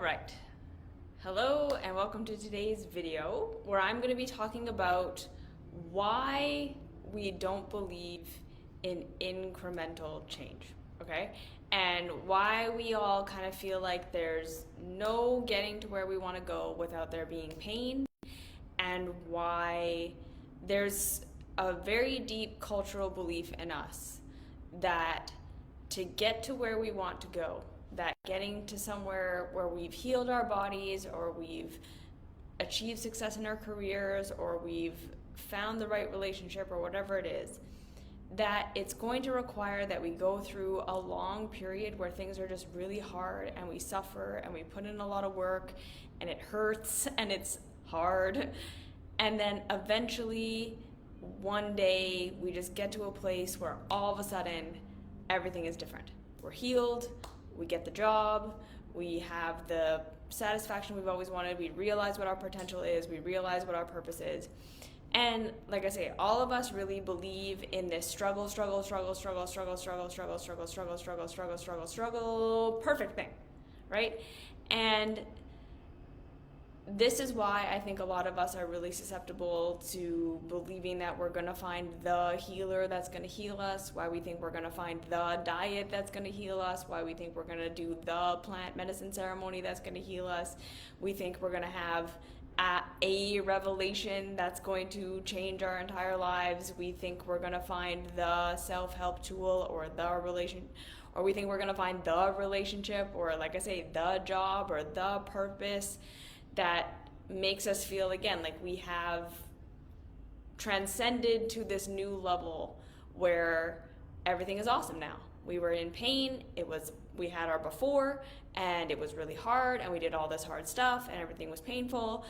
Alright, hello and welcome to today's video where I'm going to be talking about why we don't believe in incremental change, okay? And why we all kind of feel like there's no getting to where we want to go without there being pain, and why there's a very deep cultural belief in us that to get to where we want to go, that getting to somewhere where we've healed our bodies, or we've achieved success in our careers, or we've found the right relationship, or whatever it is, that it's going to require that we go through a long period where things are just really hard and we suffer and we put in a lot of work and it hurts and it's hard. And then eventually one day we just get to a place where all of a sudden everything is different. We're healed, we get the job, we have the satisfaction we've always wanted, we realize what our potential is, we realize what our purpose is. And like I say, all of us really believe in this struggle, perfect thing, right? And this is why I think a lot of us are really susceptible to believing that we're going to find the healer that's going to heal us, why we think we're going to find the diet that's going to heal us, why we think we're going to do the plant medicine ceremony that's going to heal us. We think we're going to have a revelation that's going to change our entire lives. We think we're going to find the self-help tool or the relation, or we think we're going to find the relationship, or like I say, the job or the purpose that makes us feel again like we have transcended to this new level where everything is awesome now. We were in pain, we had our before, and it was really hard, and we did all this hard stuff and everything was painful.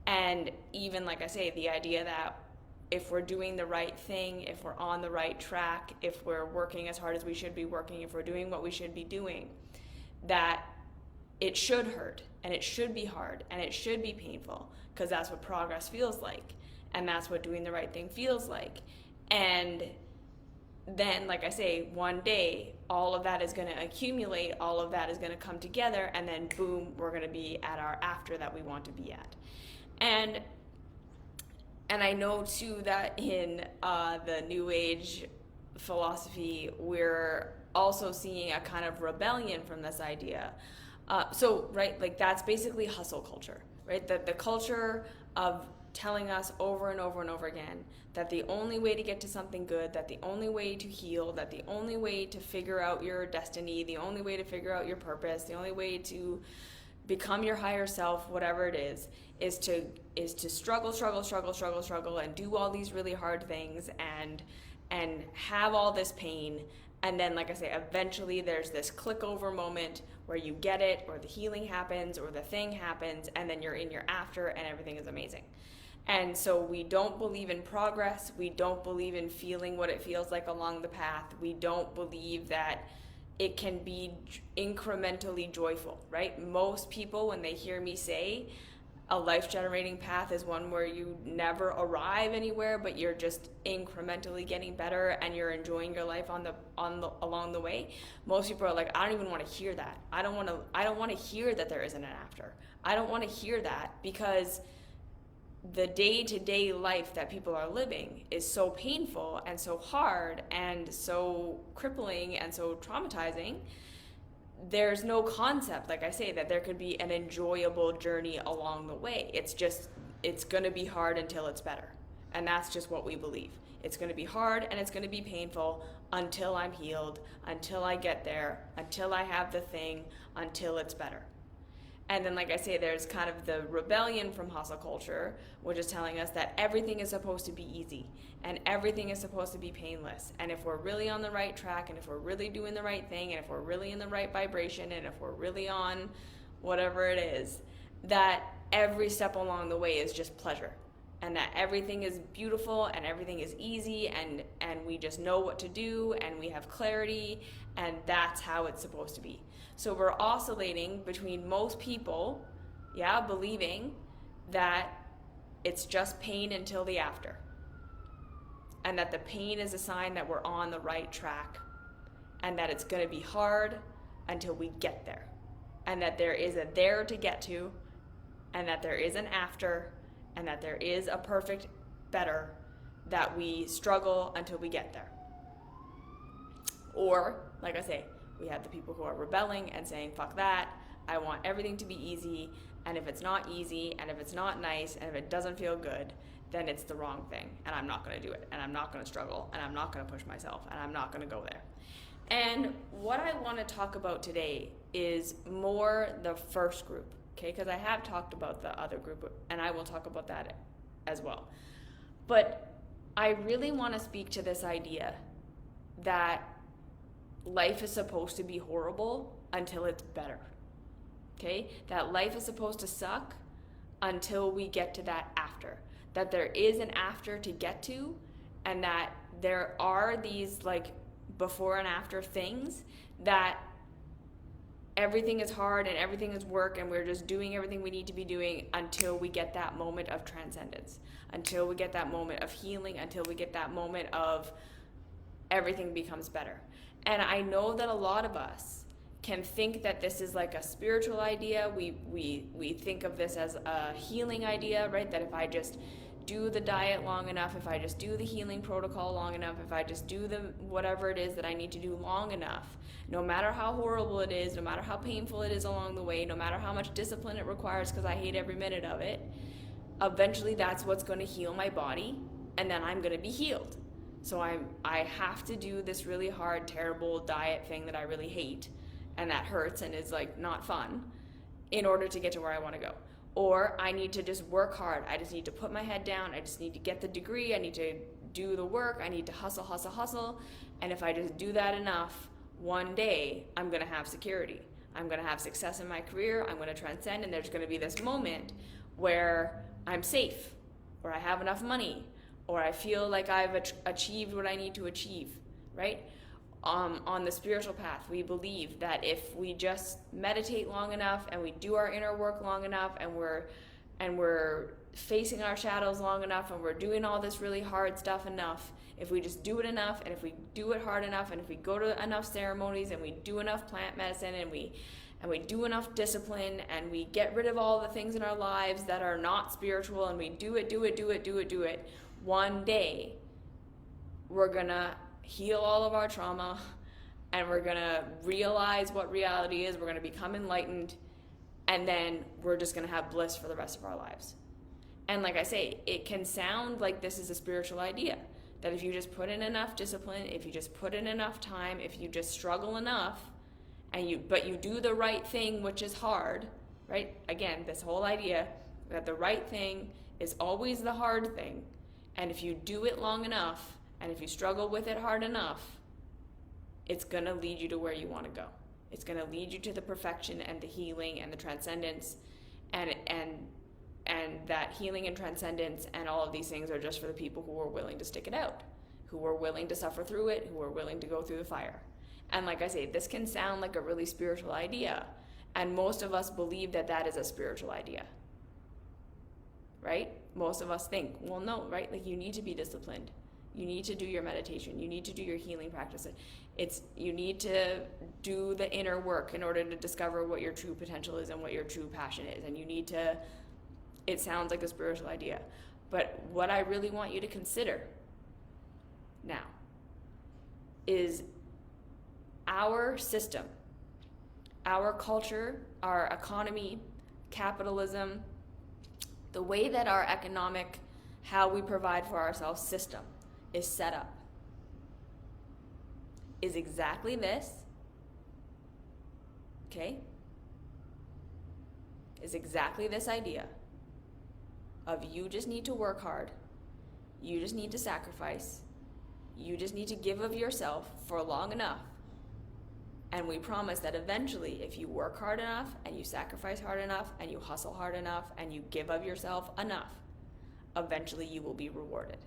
And even like I say, the idea that if we're doing the right thing, if we're on the right track, if we're working as hard as we should be working, if we're doing what we should be doing, that it should hurt, and it should be hard, and it should be painful, because that's what progress feels like, and that's what doing the right thing feels like. And then, like I say, one day, all of that is going to accumulate, all of that is going to come together, and then boom, we're going to be at our after that we want to be at. And I know, too, that in the New Age philosophy, we're also seeing a kind of rebellion from this idea. Right, like that's basically hustle culture, right? That the culture of telling us over and over and over again that the only way to get to something good, that the only way to heal, that the only way to figure out your destiny, the only way to figure out your purpose, the only way to become your higher self, whatever it is to struggle and do all these really hard things and have all this pain. And then, like I say, eventually there's this click over moment where you get it, or the healing happens, or the thing happens, and then you're in your after and everything is amazing. And so we don't believe in progress. We don't believe in feeling what it feels like along the path. We don't believe that it can be incrementally joyful, right? Most people, when they hear me say a life-generating path is one where you never arrive anywhere, but you're just incrementally getting better and you're enjoying your life along the way. Most people are like, I don't even want to hear that. I don't want to hear that there isn't an after. I don't want to hear that, because the day-to-day life that people are living is so painful and so hard and so crippling and so traumatizing. There's no concept, like I say, that there could be an enjoyable journey along the way. It's going to be hard until it's better. And that's just what we believe. It's going to be hard and it's going to be painful until I'm healed, until I get there, until I have the thing, until it's better. And then, like I say, there's kind of the rebellion from hustle culture, which is telling us that everything is supposed to be easy and everything is supposed to be painless. And if we're really on the right track, and if we're really doing the right thing, and if we're really in the right vibration, and if we're really on whatever it is, that every step along the way is just pleasure. And that everything is beautiful and everything is easy, and we just know what to do and we have clarity, and that's how it's supposed to be. So we're oscillating between most people, believing that it's just pain until the after, and that the pain is a sign that we're on the right track, and that it's going to be hard until we get there. and that there is a there to get to, and that there is an after, and that there is a perfect better, that we struggle until we get there. Or, like I say, we have the people who are rebelling and saying, fuck that, I want everything to be easy, and if it's not easy, and if it's not nice, and if it doesn't feel good, then it's the wrong thing, and I'm not going to do it, and I'm not going to struggle, and I'm not going to push myself, and I'm not going to go there. And what I want to talk about today is more the first group, okay? Because I have talked about the other group, and I will talk about that as well. But I really want to speak to this idea that life is supposed to be horrible until it's better, okay? That life is supposed to suck until we get to that after. That there is an after to get to, and that there are these like before and after things, that everything is hard and everything is work and we're just doing everything we need to be doing until we get that moment of transcendence, until we get that moment of healing, until we get that moment of everything becomes better. And I know that a lot of us can think that this is like a spiritual idea. We think of this as a healing idea, right? That if I just do the diet long enough, if I just do the healing protocol long enough, if I just do the whatever it is that I need to do long enough, no matter how horrible it is, no matter how painful it is along the way, no matter how much discipline it requires, because I hate every minute of it, eventually that's what's going to heal my body, and then I'm going to be healed. So I have to do this really hard, terrible diet thing that I really hate, and that hurts and is like not fun, in order to get to where I want to go. Or I need to just work hard. I just need to put my head down. I just need to get the degree. I need to do the work. I need to hustle. And if I just do that enough, one day I'm going to have security. I'm going to have success in my career. I'm going to transcend, and there's going to be this moment where I'm safe, or I have enough money, or I feel like I've achieved what I need to achieve, right? On the spiritual path, we believe that if we just meditate long enough and we do our inner work long enough, and we're facing our shadows long enough, and we're doing all this really hard stuff enough, if we just do it enough, and if we do it hard enough, and if we go to enough ceremonies, and we do enough plant medicine, and we do enough discipline, and we get rid of all the things in our lives that are not spiritual, and we do it, one day we're gonna heal all of our trauma, and we're gonna realize what reality is. We're gonna become enlightened, and then we're just gonna have bliss for the rest of our lives. And like I say, it can sound like this is a spiritual idea, that if you just put in enough discipline, if you just put in enough time, if you just struggle enough, but you do the right thing, which is hard, right? Again, this whole idea that the right thing is always the hard thing, and if you do it long enough, and if you struggle with it hard enough, it's going to lead you to where you want to go. It's going to lead you to the perfection and the healing and the transcendence, and that healing and transcendence and all of these things are just for the people who are willing to stick it out, who are willing to suffer through it, who are willing to go through the fire. And like I say, this can sound like a really spiritual idea, and most of us believe that that is a spiritual idea, right? Most of us think, well, no, right? Like, you need to be disciplined. You need to do your meditation. You need to do your healing practice. You need to do the inner work in order to discover what your true potential is and what your true passion is. And it sounds like a spiritual idea. But what I really want you to consider now is our system, our culture, our economy, capitalism, the way that our economic, how we provide for ourselves system is set up is exactly this, okay? Is exactly this idea of you just need to work hard, you just need to sacrifice, you just need to give of yourself for long enough, and we promise that eventually if you work hard enough and you sacrifice hard enough and you hustle hard enough and you give of yourself enough, eventually you will be rewarded.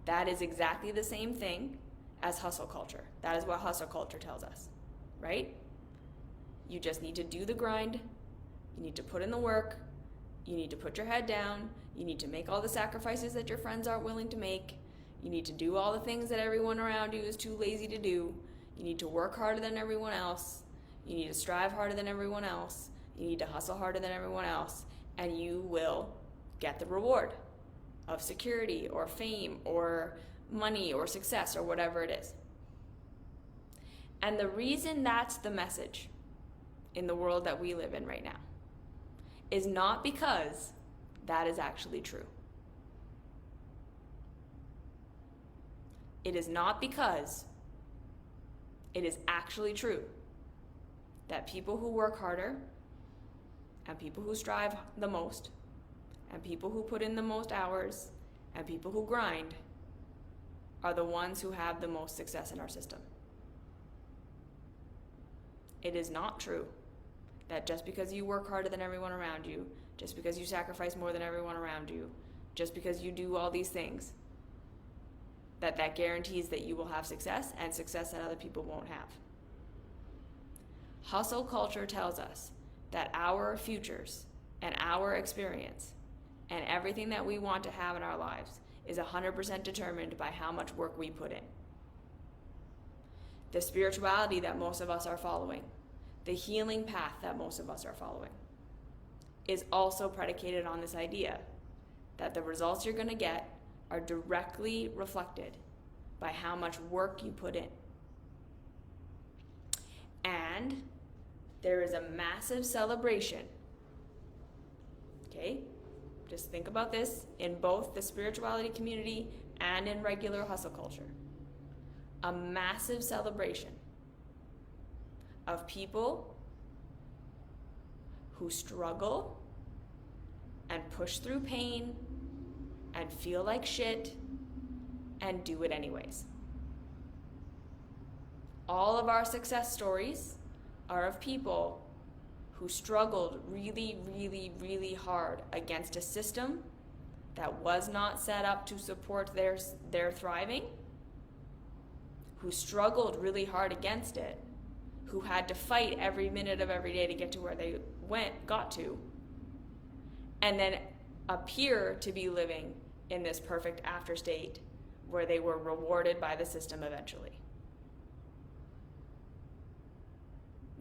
That is exactly the same thing as hustle culture. That is what hustle culture tells us, right? You just need to do the grind. You need to put in the work. You need to put your head down. You need to make all the sacrifices that your friends aren't willing to make. You need to do all the things that everyone around you is too lazy to do. You need to work harder than everyone else. You need to strive harder than everyone else. You need to hustle harder than everyone else, and you will get the reward of security or fame or money or success or whatever it is. And the reason that's the message in the world that we live in right now is not because that is actually true. It is not because it is actually true that people who work harder and people who strive the most and people who put in the most hours and people who grind are the ones who have the most success in our system. It is not true that just because you work harder than everyone around you, just because you sacrifice more than everyone around you, just because you do all these things, that guarantees that you will have success and success that other people won't have. Hustle culture tells us that our futures and our experience and everything that we want to have in our lives is 100% determined by how much work we put in. The spirituality that most of us are following, the healing path that most of us are following, is also predicated on this idea that the results you're going to get are directly reflected by how much work you put in. And there is a massive celebration, okay? Just think about this in both the spirituality community and in regular hustle culture. A massive celebration of people who struggle and push through pain and feel like shit and do it anyways. All of our success stories are of people who struggled really, really, really hard against a system that was not set up to support their thriving, who struggled really hard against it, who had to fight every minute of every day to get to where they got to, and then appear to be living in this perfect after state where they were rewarded by the system eventually.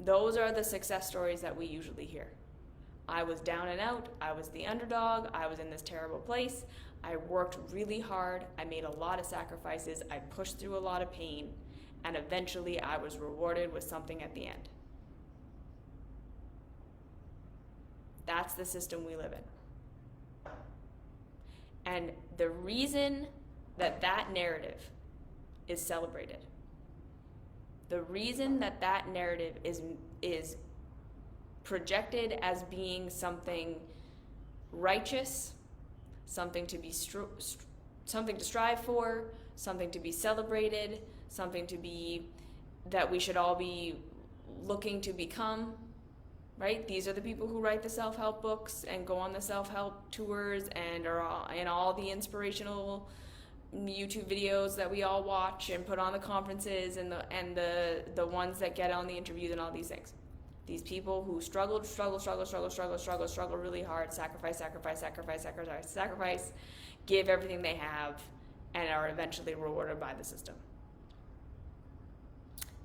Those are the success stories that we usually hear. I was down and out, I was the underdog, I was in this terrible place, I worked really hard, I made a lot of sacrifices, I pushed through a lot of pain, and eventually I was rewarded with something at the end. That's the system we live in. And the reason that narrative is celebrated, the reason that narrative is projected as being something righteous, something to be something to strive for, something to be celebrated, something to be that we should all be looking to become, right? These are the people who write the self-help books and go on the self-help tours and are in all the inspirational YouTube videos that we all watch and put on the conferences and the ones that get on the interviews and all these things. These people who struggle really hard, sacrifice, give everything they have, and are eventually rewarded by the system.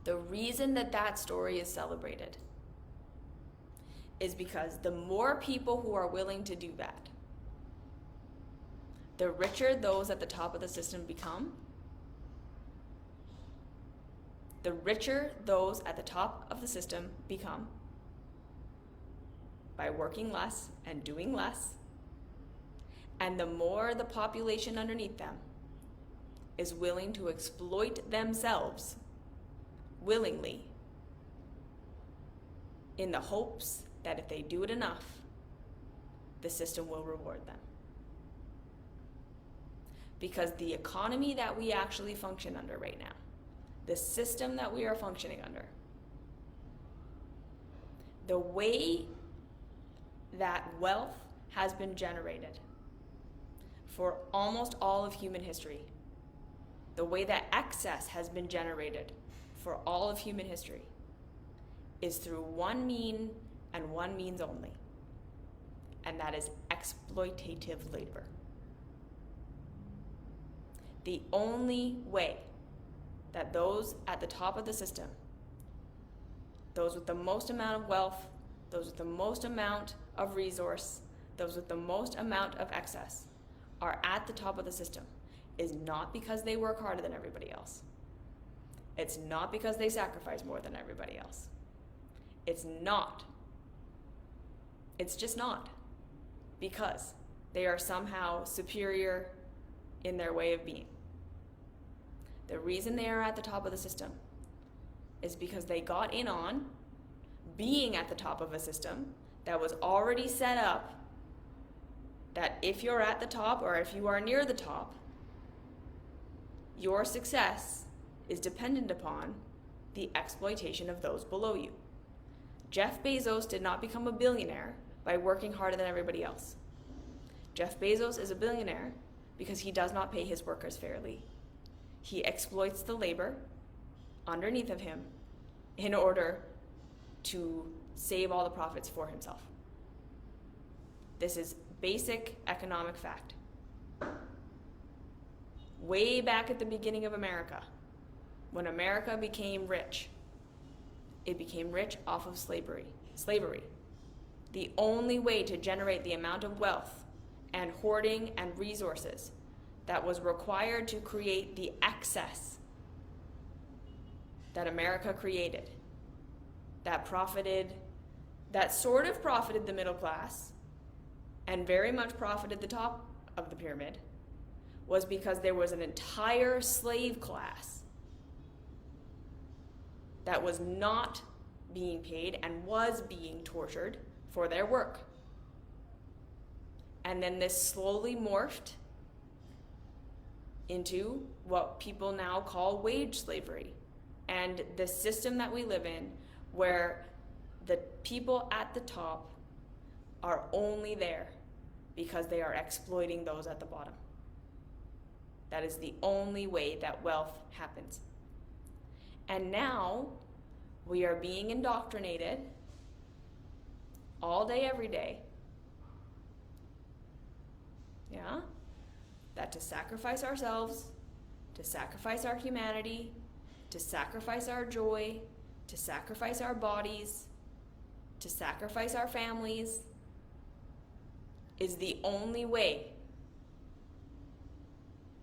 The reason that story is celebrated is because the more people who are willing to do that, the richer those at the top of the system become. The richer those at the top of the system become by working less and doing less, and the more the population underneath them is willing to exploit themselves willingly in the hopes that if they do it enough, the system will reward them. Because the economy that we actually function under right now, the system that we are functioning under, the way that wealth has been generated for almost all of human history, the way that excess has been generated for all of human history, is through one mean and one means only, and that is exploitative labor. The only way that those at the top of the system those with the most amount of wealth, those with the most amount of resource, those with the most amount of excess are at the top of the system is not because they work harder than everybody else. It's not because they sacrifice more than everybody else. It's not. It's just not. Because they are somehow superior in their way of being. The reason they are at the top of the system is because they got in on being at the top of a system that was already set up that if you're at the top or if you are near the top, your success is dependent upon the exploitation of those below you. Jeff Bezos did not become a billionaire by working harder than everybody else. Jeff Bezos is a billionaire because he does not pay his workers fairly. He exploits the labor underneath of him in order to save all the profits for himself. This is basic economic fact. Way back at the beginning of America, when America became rich, it became rich off of slavery. The only way to generate the amount of wealth and hoarding and resources that was required to create the excess that America created, that sort of profited the middle class and very much profited the top of the pyramid, was because there was an entire slave class that was not being paid and was being tortured for their work. And then this slowly morphed into what people now call wage slavery. And the system that we live in, where the people at the top are only there because they are exploiting those at the bottom. That is the only way that wealth happens. And now we are being indoctrinated all day, every day. Yeah? That to sacrifice ourselves, to sacrifice our humanity, to sacrifice our joy, to sacrifice our bodies, to sacrifice our families is the only way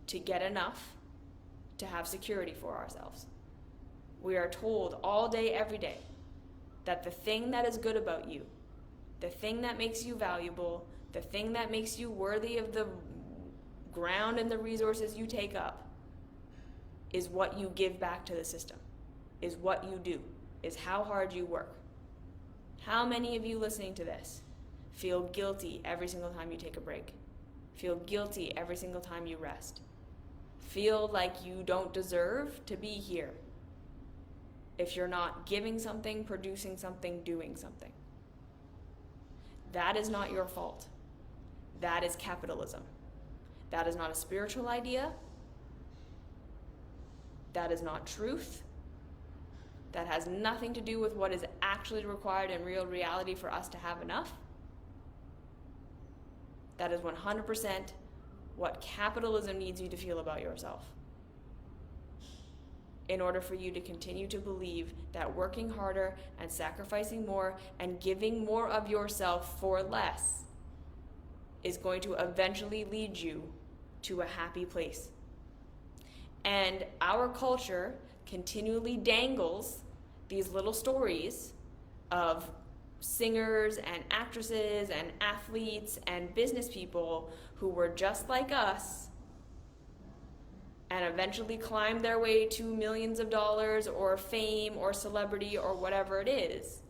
to get enough to have security for ourselves. We are told all day, every day, that the thing that is good about you, the thing that makes you valuable, the thing that makes you worthy of the ground and the resources you take up, is what you give back to the system, is what you do, is how hard you work. How many of you listening to this feel guilty every single time you take a break? Feel guilty every single time you rest? Feel like you don't deserve to be here if you're not giving something, producing something, doing something? That is not your fault. That is capitalism. That is not a spiritual idea. That is not truth. That has nothing to do with what is actually required in real reality for us to have enough. That is 100% what capitalism needs you to feel about yourself, in order for you to continue to believe that working harder and sacrificing more and giving more of yourself for less is going to eventually lead you to a happy place. And our culture continually dangles these little stories of singers and actresses and athletes and business people who were just like us and eventually climbed their way to millions of dollars or fame or celebrity or whatever it is,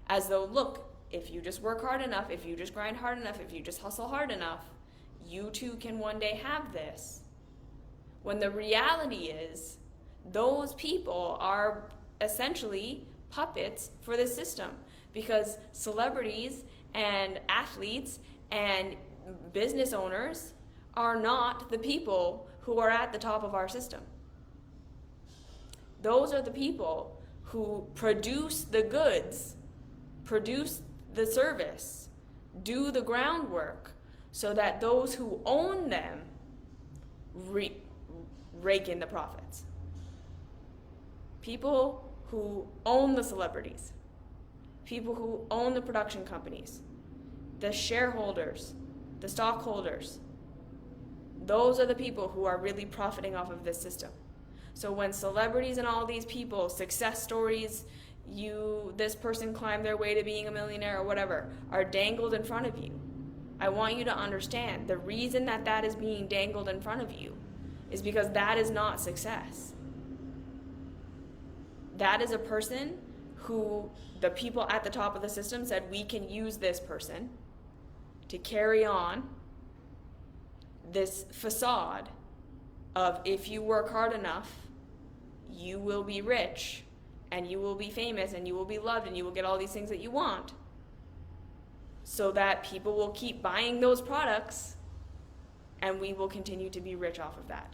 as though, look, if you just work hard enough, if you just grind hard enough, if you just hustle hard enough, you too can one day have this. When the reality is, those people are essentially puppets for the system, because celebrities and athletes and business owners are not the people who are at the top of our system. Those are the people who produce the goods, produce the service, do the groundwork, so that those who own them rake in the profits. People who own the celebrities, people who own the production companies, the shareholders, the stockholders. Those are the people who are really profiting off of this system. So when celebrities and all these people, success stories, this person climbed their way to being a millionaire or whatever, are dangled in front of you, I want you to understand the reason that that is being dangled in front of you is because that is not success. That is a person who the people at the top of the system said, we can use this person to carry on this facade of, if you work hard enough, you will be rich and you will be famous and you will be loved and you will get all these things that you want, so that people will keep buying those products and we will continue to be rich off of that.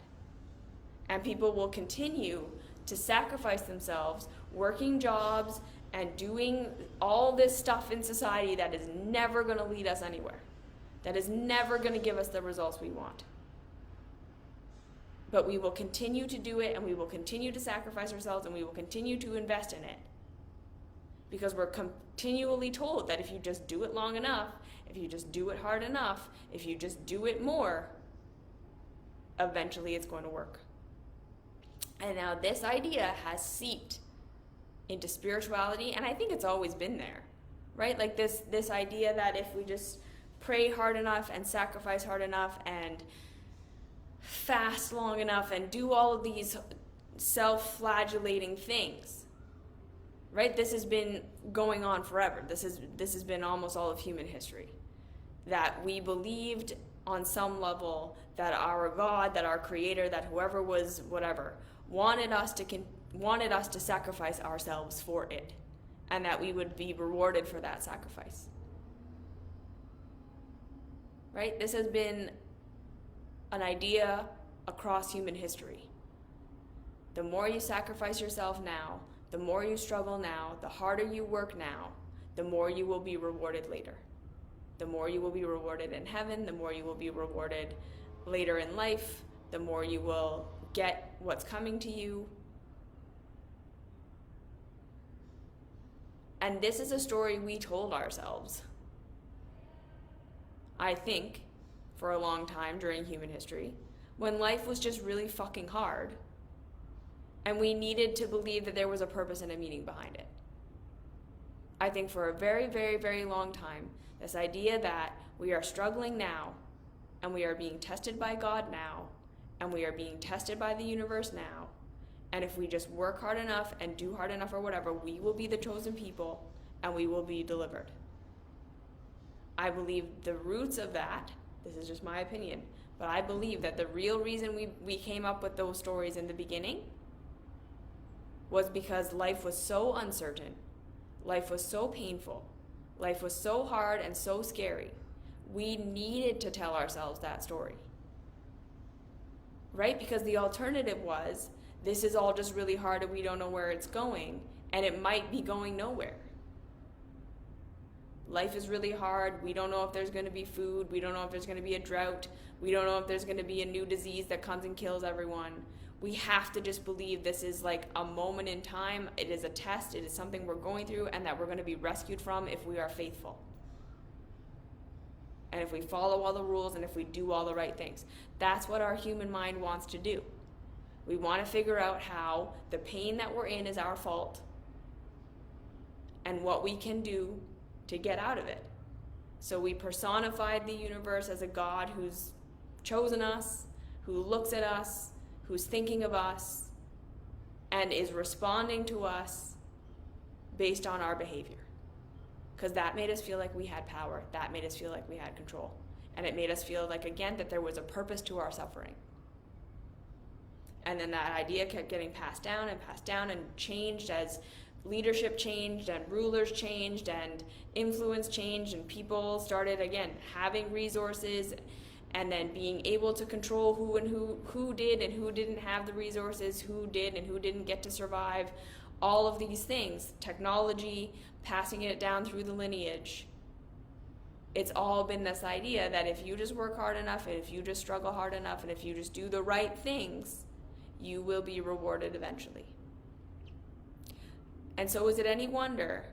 And people will continue to sacrifice themselves, working jobs and doing all this stuff in society that is never going to lead us anywhere, that is never going to give us the results we want. But we will continue to do it, and we will continue to sacrifice ourselves, and we will continue to invest in it. Because we're continually told that if you just do it long enough, if you just do it hard enough, if you just do it more, eventually it's going to work. And now this idea has seeped into spirituality, and I think it's always been there, right? Like this idea that if we just pray hard enough and sacrifice hard enough and fast long enough and do all of these self-flagellating things, right? This has been going on forever. This has been almost all of human history. That we believed on some level that our God, that our creator, that whoever was whatever, wanted us to sacrifice ourselves for it, and that we would be rewarded for that sacrifice. Right? This has been an idea across human history. The more you sacrifice yourself now, the more you struggle now, the harder you work now, the more you will be rewarded later. The more you will be rewarded in heaven, the more you will be rewarded later in life, the more you will get what's coming to you. And this is a story we told ourselves, I think, for a long time during human history, when life was just really fucking hard, and we needed to believe that there was a purpose and a meaning behind it. I think for a very, very, very long time, this idea that we are struggling now, and we are being tested by God now, and we are being tested by the universe now, and if we just work hard enough and do hard enough or whatever, we will be the chosen people, and we will be delivered. I believe the roots of that, this is just my opinion, but I believe that the real reason we came up with those stories in the beginning was because life was so uncertain, life was so painful, life was so hard and so scary. We needed to tell ourselves that story. Right? Because the alternative was, this is all just really hard and we don't know where it's going, and it might be going nowhere. Life is really hard. We don't know if there's going to be food. We don't know if there's going to be a drought. We don't know if there's going to be a new disease that comes and kills everyone. We have to just believe this is like a moment in time. It is a test. It is something we're going through, and that we're going to be rescued from if we are faithful. And if we follow all the rules and if we do all the right things. That's what our human mind wants to do. We want to figure out how the pain that we're in is our fault and what we can do to get out of it. So we personified the universe as a God who's chosen us, who looks at us, who's thinking of us, and is responding to us based on our behavior. Because that made us feel like we had power. That made us feel like we had control. And it made us feel like, again, that there was a purpose to our suffering. And then that idea kept getting passed down and changed as leadership changed and rulers changed and influence changed, and people started, again, having resources and then being able to control who did and who didn't have the resources, who did and who didn't get to survive. All of these things, technology, passing it down through the lineage. It's all been this idea that if you just work hard enough, and if you just struggle hard enough, and if you just do the right things, you will be rewarded eventually. And so is it any wonder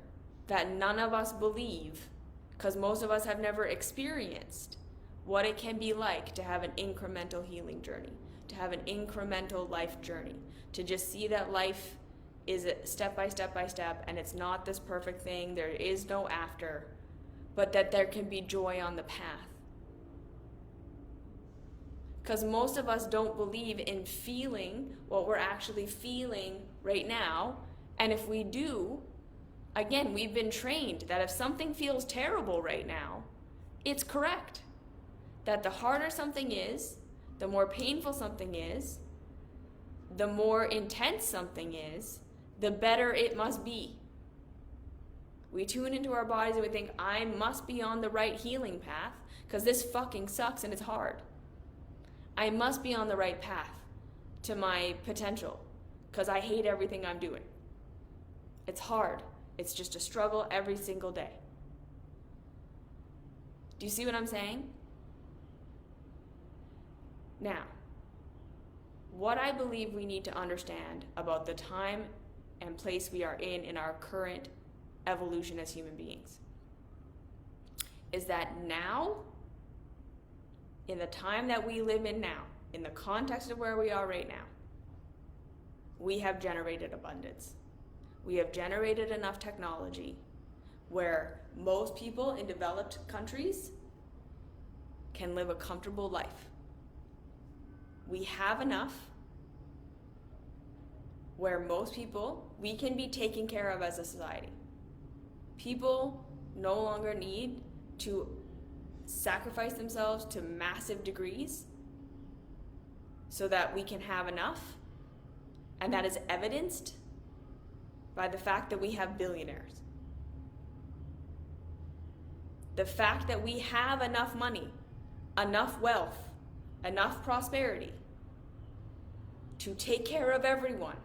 that none of us believe, because most of us have never experienced what it can be like to have an incremental healing journey, to have an incremental life journey, to just see that life is step by step by step, and it's not this perfect thing, there is no after, but that there can be joy on the path. Because most of us don't believe in feeling what we're actually feeling right now, and if we do, again, we've been trained that if something feels terrible right now, it's correct. That the harder something is, the more painful something is, the more intense something is, the better it must be. We tune into our bodies and we think, I must be on the right healing path because this fucking sucks and it's hard. I must be on the right path to my potential because I hate everything I'm doing. It's hard. It's just a struggle every single day. Do you see what I'm saying? Now, what I believe we need to understand about the time and place we are in our current evolution as human beings is that now, in the time that we live in now, in the context of where we are right now, we have generated abundance. We have generated enough technology where most people in developed countries can live a comfortable life. We have enough where most people, we can be taken care of as a society. People no longer need to sacrifice themselves to massive degrees so that we can have enough, and that is evidenced by the fact that we have billionaires. The fact that we have enough money, enough wealth, enough prosperity to take care of everyone,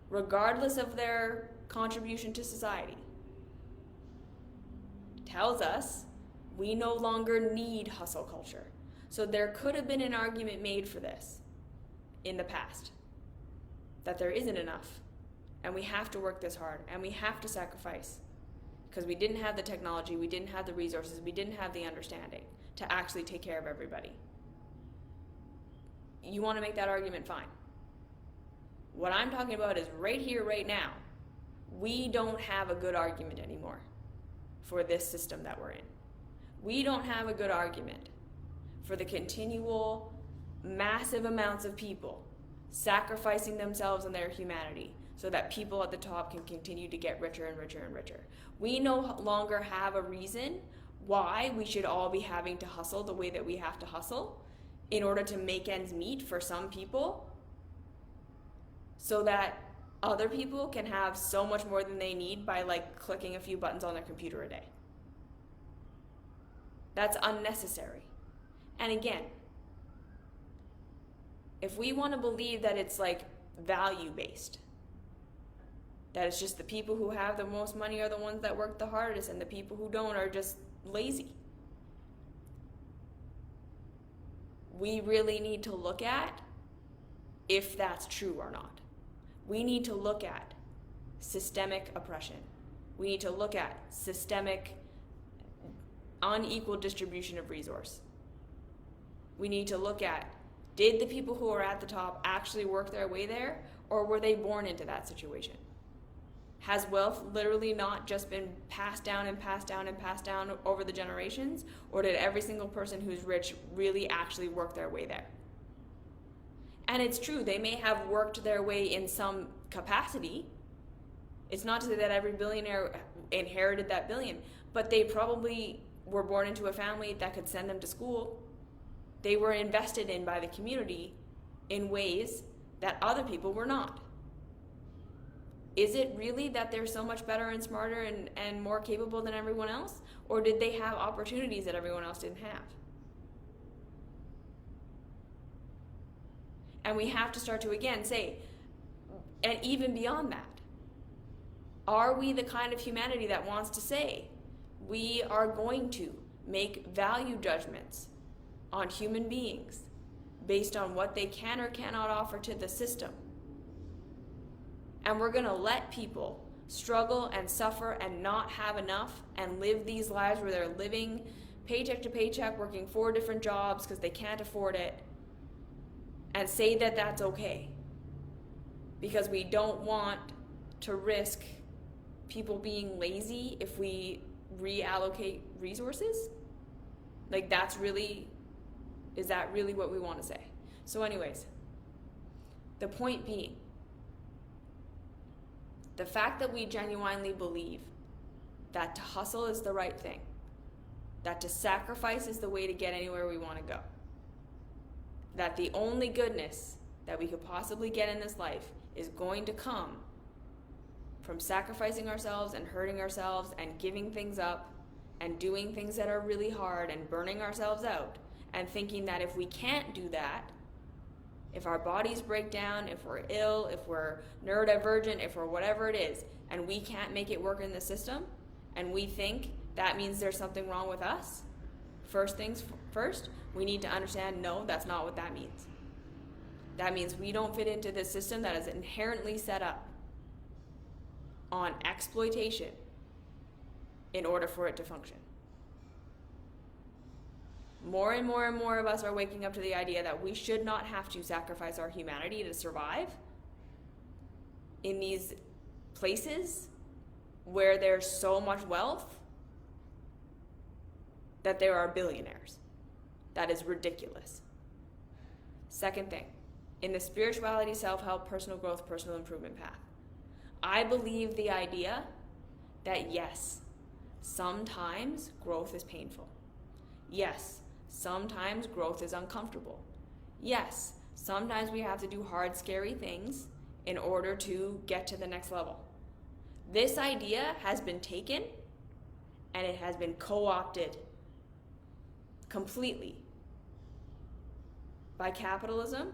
regardless of their contribution to society, tells us we no longer need hustle culture. So there could have been an argument made for this in the past, that there isn't enough, and we have to work this hard, and we have to sacrifice, because we didn't have the technology, we didn't have the resources, we didn't have the understanding to actually take care of everybody. You want to make that argument, fine. What I'm talking about is right here, right now, we don't have a good argument anymore for this system that we're in. We don't have a good argument for the continual massive amounts of people sacrificing themselves and their humanity so that people at the top can continue to get richer and richer and richer. We no longer have a reason why we should all be having to hustle the way that we have to hustle in order to make ends meet for some people, so that other people can have so much more than they need by like clicking a few buttons on their computer a day. That's unnecessary. And again, if we want to believe that it's like value-based, that it's just the people who have the most money are the ones that work the hardest and the people who don't are just lazy, we really need to look at if that's true or not. We need to look at systemic oppression. We need to look at systemic unequal distribution of resource. We need to look at, did the people who are at the top actually work their way there, or were they born into that situation? Has wealth literally not just been passed down and passed down and passed down over the generations, or did every single person who's rich really actually work their way there? And it's true, they may have worked their way in some capacity. It's not to say that every billionaire inherited that billion, but they probably were born into a family that could send them to school. They were invested in by the community in ways that other people were not. Is it really that they're so much better and smarter and more capable than everyone else? Or did they have opportunities that everyone else didn't have? And we have to start to again say, and even beyond that, are we the kind of humanity that wants to say, we are going to make value judgments on human beings, based on what they can or cannot offer to the system. And we're going to let people struggle and suffer and not have enough and live these lives where they're living paycheck to paycheck, working 4 different jobs because they can't afford it, and say that that's okay. Because we don't want to risk people being lazy if we reallocate resources. Like, is that really what we want to say? So anyways, the point being, the fact that we genuinely believe that to hustle is the right thing, that to sacrifice is the way to get anywhere we want to go, that the only goodness that we could possibly get in this life is going to come from sacrificing ourselves and hurting ourselves and giving things up and doing things that are really hard and burning ourselves out, and thinking that if we can't do that, if our bodies break down, if we're ill, if we're neurodivergent, if we're whatever it is, and we can't make it work in the system, and we think that means there's something wrong with us, first things first, we need to understand, no, that's not what that means. That means we don't fit into this system that is inherently set up on exploitation in order for it to function. More and more and more of us are waking up to the idea that we should not have to sacrifice our humanity to survive in these places where there's so much wealth that there are billionaires. That is ridiculous. Second thing, in the spirituality, self-help, personal growth, personal improvement path, I believe the idea that yes, sometimes growth is painful. Yes, sometimes growth is uncomfortable. Yes, sometimes we have to do hard, scary things in order to get to the next level. This idea has been taken and it has been co-opted completely by capitalism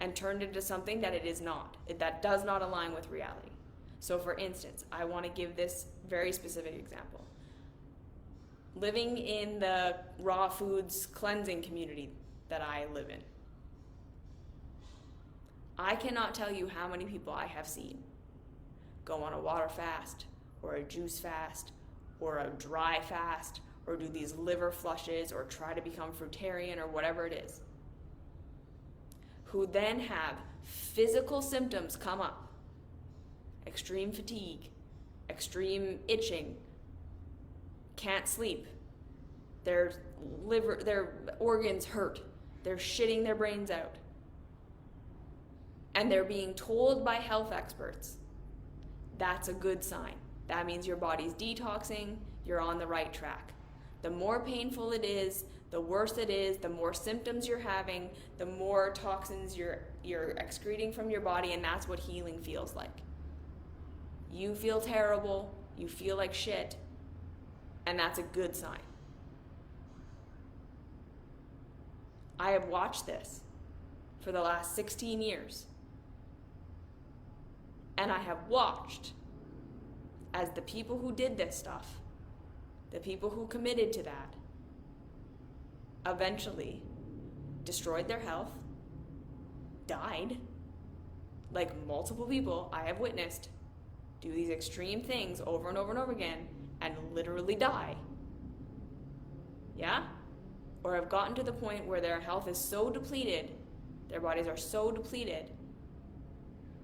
and turned into something that it is not, that does not align with reality. So for instance, I want to give this very specific example. Living in the raw foods cleansing community that I live in, I cannot tell you how many people I have seen go on a water fast or a juice fast or a dry fast or do these liver flushes or try to become fruitarian or whatever it is, who then have physical symptoms come up. Extreme fatigue, extreme itching, can't sleep, their organs hurt, they're shitting their brains out. And they're being told by health experts, that's a good sign. That means your body's detoxing, you're on the right track. The more painful it is, the worse it is, the more symptoms you're having, the more toxins you're excreting from your body, and that's what healing feels like. You feel terrible, you feel like shit, and that's a good sign. I have watched this for the last 16 years. And I have watched as the people who did this stuff, the people who committed to that, eventually destroyed their health, died, like multiple people I have witnessed do these extreme things over and over and over again and literally die. Yeah? Or have gotten to the point where their health is so depleted, their bodies are so depleted,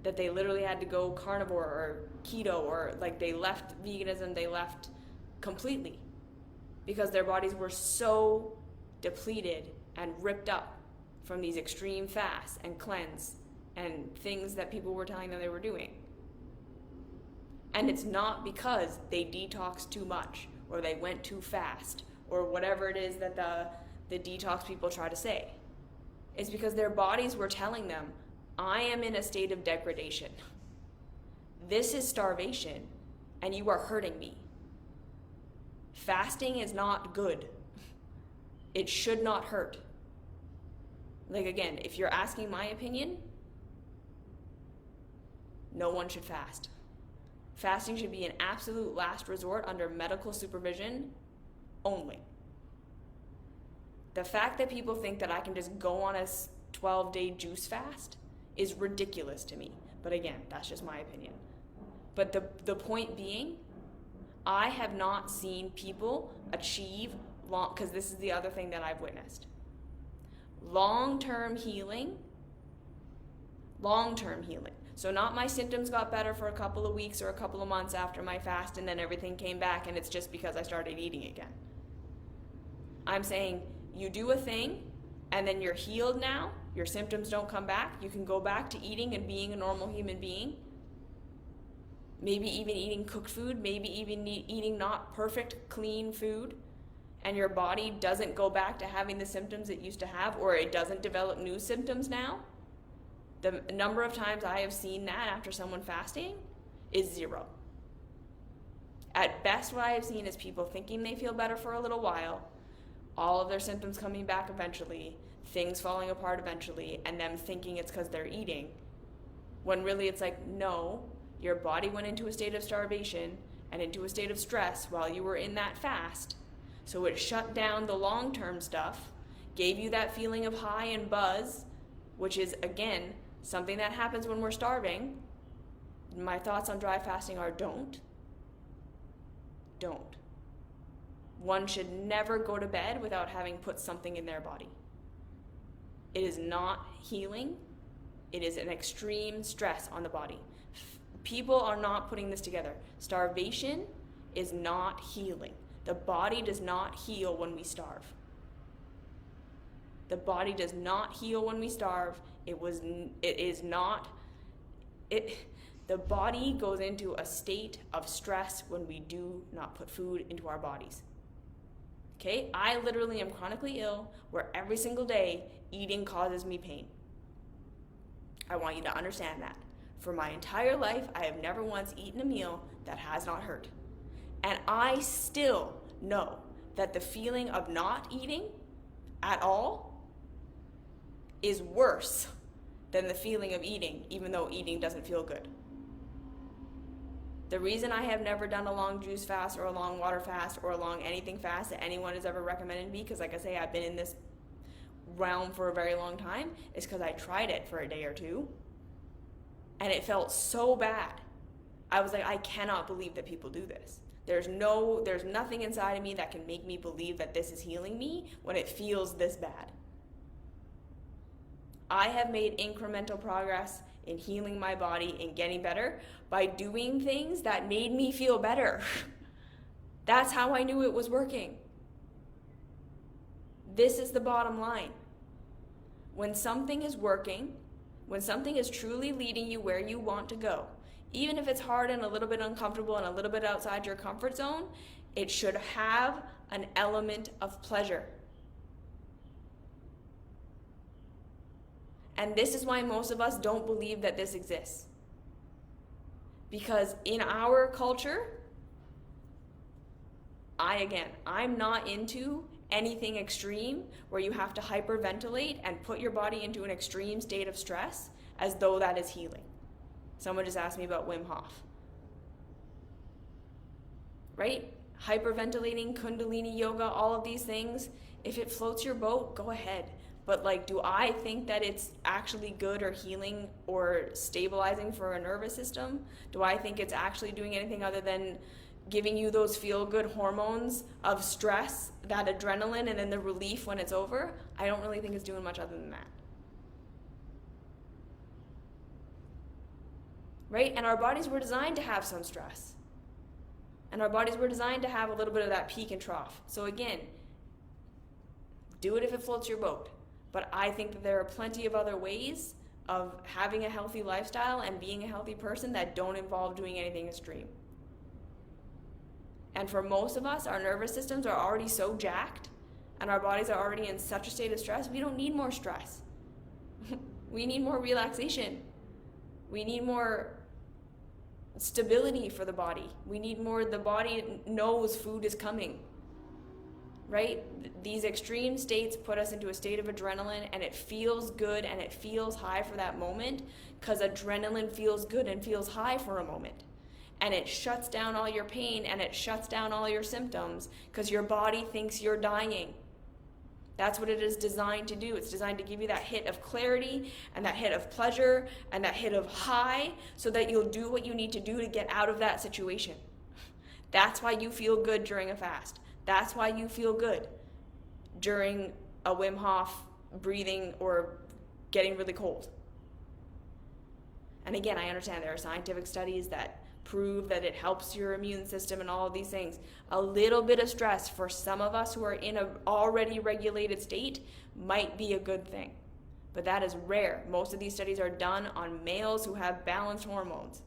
that they literally had to go carnivore or keto, or like they left veganism, they left completely because their bodies were so depleted and ripped up from these extreme fasts and cleanse and things that people were telling them they were doing. And it's not because they detoxed too much or they went too fast or whatever it is that the detox people try to say. It's because their bodies were telling them, I am in a state of degradation. This is starvation, and you are hurting me. Fasting is not good. It should not hurt. Like, again, if you're asking my opinion, no one should fast. Fasting should be an absolute last resort under medical supervision only. The fact that people think that I can just go on a 12-day juice fast is ridiculous to me. But again, that's just my opinion. But the point being, I have not seen people achieve because this is the other thing that I've witnessed. Long-term healing. So not my symptoms got better for a couple of weeks or a couple of months after my fast and then everything came back and it's just because I started eating again. I'm saying you do a thing and then you're healed now, your symptoms don't come back, you can go back to eating and being a normal human being. Maybe even eating cooked food, maybe even eating not perfect, clean food, and your body doesn't go back to having the symptoms it used to have, or it doesn't develop new symptoms now. The number of times I have seen that after someone fasting is 0. At best, what I have seen is people thinking they feel better for a little while, all of their symptoms coming back eventually, things falling apart eventually, and them thinking it's because they're eating, when really it's like, no, your body went into a state of starvation and into a state of stress while you were in that fast, so it shut down the long-term stuff, gave you that feeling of high and buzz, which is, again, something that happens when we're starving. My thoughts on dry fasting are don't. One should never go to bed without having put something in their body. It is not healing. It is an extreme stress on the body. People are not putting this together. Starvation is not healing. The body does not heal when we starve. The body does not heal when we starve. The body goes into a state of stress when we do not put food into our bodies. Okay? I literally am chronically ill where every single day eating causes me pain. I want you to understand that. For my entire life, I have never once eaten a meal that has not hurt. And I still know that the feeling of not eating at all is worse than the feeling of eating, even though eating doesn't feel good. The reason I have never done a long juice fast or a long water fast or a long anything fast that anyone has ever recommended me, because like I say, I've been in this realm for a very long time, is because I tried it for a day or two and it felt so bad. I was like, I cannot believe that people do this. There's nothing inside of me that can make me believe that this is healing me when it feels this bad. I have made incremental progress in healing my body and getting better by doing things that made me feel better. That's how I knew it was working. This is the bottom line. When something is working, when something is truly leading you where you want to go, even if it's hard and a little bit uncomfortable and a little bit outside your comfort zone, it should have an element of pleasure. And this is why most of us don't believe that this exists. Because in our culture, I'm not into anything extreme where you have to hyperventilate and put your body into an extreme state of stress as though that is healing. Someone just asked me about Wim Hof. Right? Hyperventilating, Kundalini yoga, all of these things. If it floats your boat, go ahead. But do I think that it's actually good or healing or stabilizing for a nervous system? Do I think it's actually doing anything other than giving you those feel-good hormones of stress, that adrenaline, and then the relief when it's over? I don't really think it's doing much other than that. Right? And our bodies were designed to have some stress. And our bodies were designed to have a little bit of that peak and trough. So again, do it if it floats your boat. But I think that there are plenty of other ways of having a healthy lifestyle and being a healthy person that don't involve doing anything extreme. And for most of us, our nervous systems are already so jacked and our bodies are already in such a state of stress, we don't need more stress. We need more relaxation. We need more stability for the body. We need more, the body knows food is coming. Right? These extreme states put us into a state of adrenaline, and it feels good and it feels high for that moment because adrenaline feels good and feels high for a moment. And it shuts down all your pain and it shuts down all your symptoms because your body thinks you're dying. That's what it is designed to do. It's designed to give you that hit of clarity and that hit of pleasure and that hit of high so that you'll do what you need to do to get out of that situation. That's why you feel good during a fast. That's why you feel good during a Wim Hof breathing or getting really cold. And again, I understand there are scientific studies that prove that it helps your immune system and all of these things. A little bit of stress for some of us who are in an already regulated state might be a good thing. But that is rare. Most of these studies are done on males who have balanced hormones,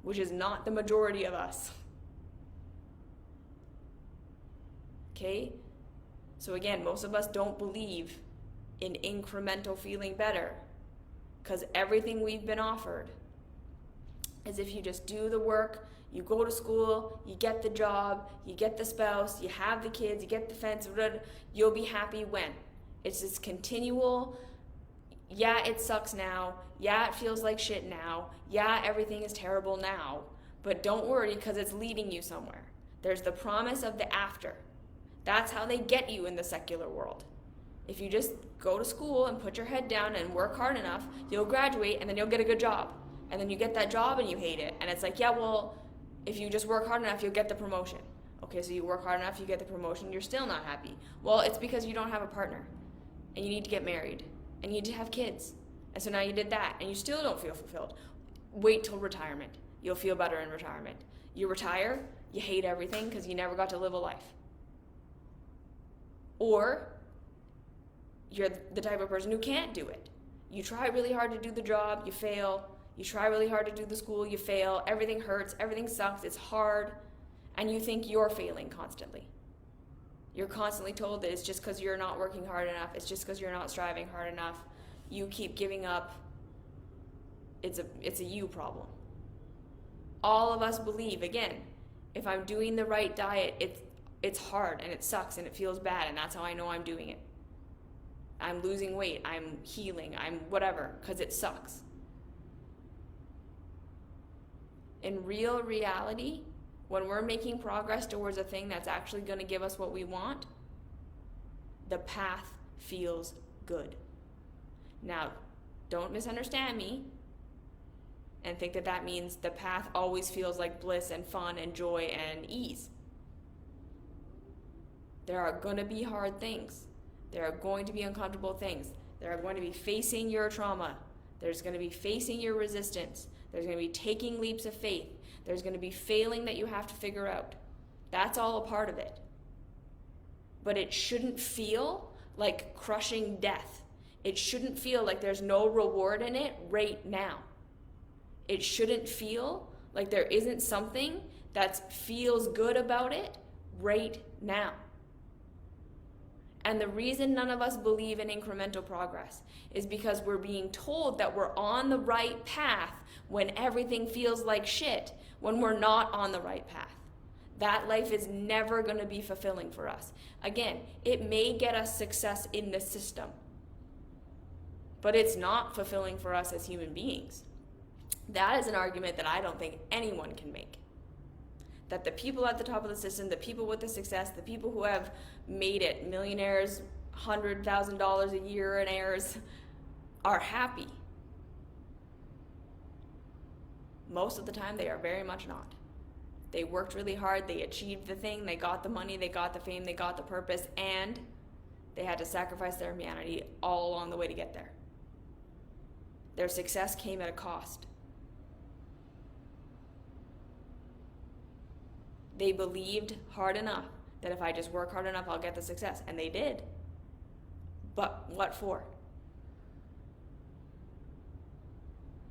which is not the majority of us. Okay? So again, most of us don't believe in incremental feeling better because everything we've been offered is if you just do the work, you go to school, you get the job, you get the spouse, you have the kids, you get the fence, you'll be happy when. It's this continual, yeah, it sucks now, yeah, it feels like shit now, yeah, everything is terrible now, but don't worry because it's leading you somewhere. There's the promise of the after. That's how they get you in the secular world. If you just go to school and put your head down and work hard enough, you'll graduate and then you'll get a good job. And then you get that job and you hate it. And it's like, yeah, well, if you just work hard enough, you'll get the promotion. Okay, so you work hard enough, you get the promotion, you're still not happy. Well, it's because you don't have a partner. And you need to get married. And you need to have kids. And so now you did that, and you still don't feel fulfilled. Wait till retirement. You'll feel better in retirement. You retire, you hate everything because you never got to live a life. Or you're the type of person who can't do it. You try really hard to do the job, you fail. You try really hard to do the school, you fail. Everything hurts, everything sucks, it's hard. And you think you're failing constantly. You're constantly told that it's just because you're not working hard enough. It's just because you're not striving hard enough. You keep giving up. It's a you problem. All of us believe, again, if I'm doing the right diet, it's hard and it sucks and it feels bad, and that's how I know I'm doing it. I'm losing weight, I'm healing, I'm whatever, because it sucks. In real reality, when we're making progress towards a thing that's actually going to give us what we want, the path feels good. Now, don't misunderstand me and think that that means the path always feels like bliss and fun and joy and ease. There are going to be hard things. There are going to be uncomfortable things. There are going to be facing your trauma. There's going to be facing your resistance. There's going to be taking leaps of faith. There's going to be failing that you have to figure out. That's all a part of it. But it shouldn't feel like crushing death. It shouldn't feel like there's no reward in it right now. It shouldn't feel like there isn't something that feels good about it right now. And the reason none of us believe in incremental progress is because we're being told that we're on the right path when everything feels like shit, when we're not on the right path. That life is never going to be fulfilling for us. Again, it may get us success in the system, but it's not fulfilling for us as human beings. That is an argument that I don't think anyone can make. That the people at the top of the system, the people with the success, the people who have made it, millionaires, $100,000 a year in heirs, are happy. Most of the time, they are very much not. They worked really hard, they achieved the thing, they got the money, they got the fame, they got the purpose, and they had to sacrifice their humanity all along the way to get there. Their success came at a cost. They believed hard enough that if I just work hard enough, I'll get the success. And they did. But what for?